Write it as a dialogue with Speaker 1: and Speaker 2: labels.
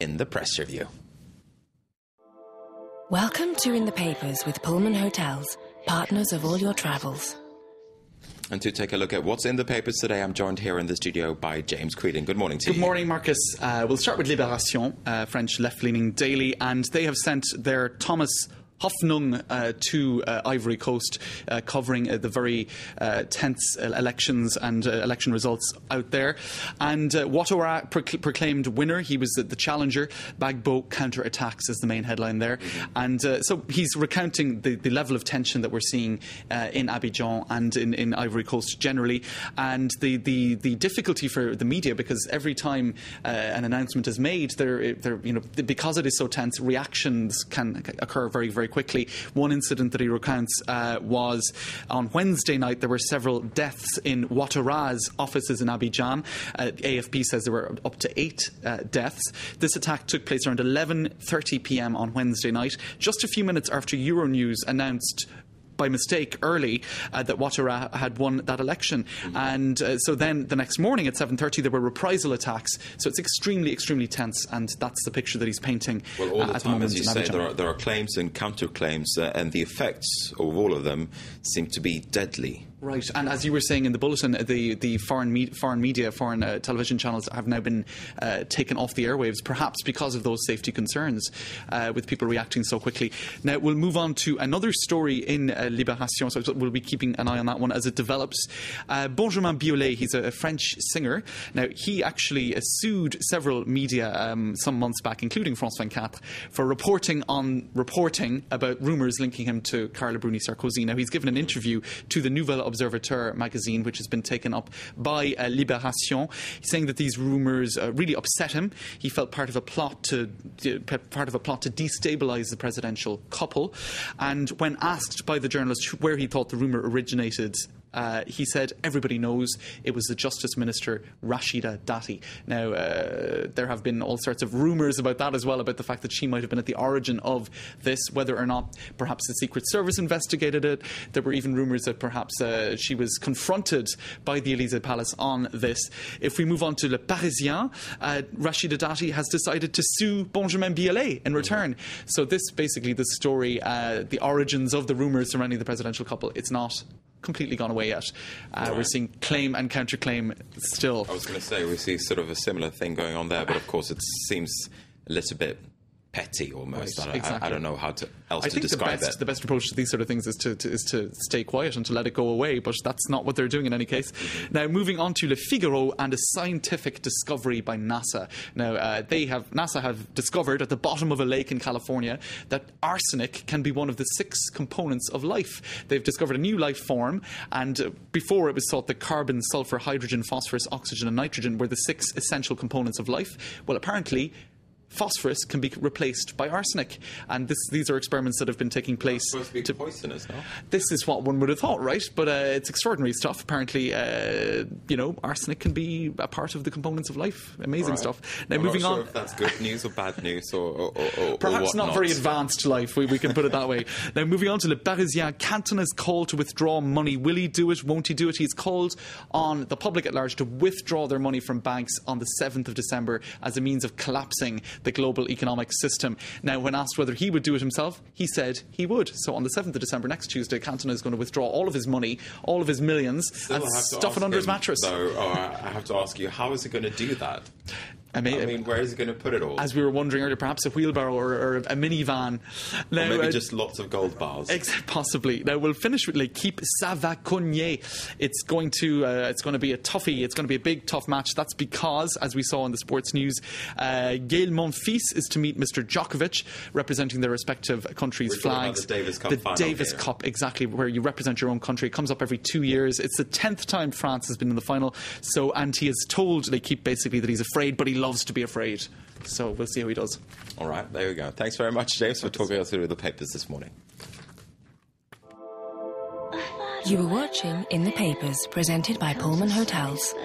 Speaker 1: in the press review.
Speaker 2: Welcome to In the Papers with Pullman Hotels, partners of all your travels.
Speaker 1: And to take a look at what's in the papers today, I'm joined here in the studio by James Creedon. Good morning to you.
Speaker 3: Good morning, Marcus. We'll start with Libération, French left-leaning daily, and they have sent their Thomas Hoffnung to Ivory Coast, covering the very tense elections and election results out there. And Ouattara proclaimed winner. He was the challenger. Gbagbo counterattacks is the main headline there. And so he's recounting the level of tension that we're seeing in Abidjan and in Ivory Coast generally, and the difficulty for the media, because every time an announcement is made, because it is so tense, reactions can occur very, very quickly. One incident that he recounts was on Wednesday night. There were several deaths in Ouattara's offices in Abidjan. AFP says there were up to 8 deaths. This attack took place around 11:30 p.m. on Wednesday night, just a few minutes after Euronews announced by mistake early that Ouattara had won that election. And so then the next morning at 7:30 there were reprisal attacks. So it's extremely, extremely tense, and that's the picture that he's painting.
Speaker 1: Well, all the
Speaker 3: at
Speaker 1: time,
Speaker 3: the moment,
Speaker 1: as you say, there are claims and counterclaims, and the effects of all of them seem to be deadly.
Speaker 3: Right, and as you were saying in the bulletin, the foreign media, foreign television channels have now been taken off the airwaves, perhaps because of those safety concerns, with people reacting so quickly. Now, we'll move on to another story in Libération, so we'll be keeping an eye on that one as it develops. Benjamin Biolay, he's a French singer. Now, he actually sued several media some months back, including France 24, for reporting about rumours linking him to Carla, Bruni, Sarkozy. Now, he's given an interview to the Nouvelle Observateur magazine, which has been taken up by Libération. He's saying that these rumours really upset him. He felt part of a plot to destabilise the presidential couple. And when asked by the journalist where he thought the rumour originated, he said everybody knows it was the Justice Minister Rachida Dati. Now, there have been all sorts of rumours about that as well, about the fact that she might have been at the origin of this, whether or not perhaps the Secret Service investigated it. There were even rumours that perhaps she was confronted by the Élysée Palace on this. If we move on to Le Parisien, Rachida Dati has decided to sue Benjamin Biolay in return. So this, basically, the story, the origins of the rumours surrounding the presidential couple, it's not completely gone away yet.
Speaker 1: Right.
Speaker 3: We're seeing claim and counterclaim still.
Speaker 1: I was going to say, we see sort of a similar thing going on there, but of course it seems a little bit petty almost.
Speaker 3: Right, exactly.
Speaker 1: I don't know how else
Speaker 3: I
Speaker 1: to
Speaker 3: think
Speaker 1: describe it.
Speaker 3: The best approach to these sort of things is to stay quiet and to let it go away, but that's not what they're doing in any case. Now, moving on to Le Figaro and a scientific discovery by NASA. Now, NASA have discovered at the bottom of a lake in California that arsenic can be one of the 6 components of life. They've discovered a new life form, and before it was thought that carbon, sulfur, hydrogen, phosphorus, oxygen and nitrogen were the 6 essential components of life. Well, apparently phosphorus can be replaced by arsenic, and these are experiments that have been taking place.
Speaker 1: It's supposed to be poisonous, no?
Speaker 3: This is what one would have thought, right? But it's extraordinary stuff. Apparently, arsenic can be a part of the components of life. Amazing stuff. Now,
Speaker 1: I'm
Speaker 3: moving
Speaker 1: not sure
Speaker 3: on.
Speaker 1: if that's good news or bad news, or
Speaker 3: perhaps not very advanced life. We can put it that way. Now, moving on to Le Parisien, Cantona's call to withdraw money. Will he do it? Won't he do it? He's called on the public at large to withdraw their money from banks on the 7th of December as a means of collapsing the global economic system. Now, when asked whether he would do it himself, he said he would. So on the 7th of December, next Tuesday, Cantona is going to withdraw all of his money, all of his millions, and stuff it under his mattress.
Speaker 1: I have to ask you, how is he going to do that? I mean, where is he going to put it all?
Speaker 3: As we were wondering earlier, perhaps a wheelbarrow or a minivan.
Speaker 1: Now, or maybe just lots of gold bars.
Speaker 3: Possibly. Now, we'll finish with L'Équipe. Ça va cogner. It's going to be a toughie. It's going to be a big, tough match. That's because, as we saw in the sports news, Gaël Monfils is to meet Mr. Djokovic, representing their respective countries' flags.
Speaker 1: The Davis Cup
Speaker 3: The Davis Cup, exactly, where you represent your own country. It comes up every 2 years. It's the 10th time France has been in the final. So, and he has told L'Équipe basically that he's afraid, but he loves to be afraid. So we'll see how he does.
Speaker 1: All right, there we go. Thanks very much, James, for talking us through the papers this morning.
Speaker 2: You were watching In the Papers, presented by Pullman Hotels.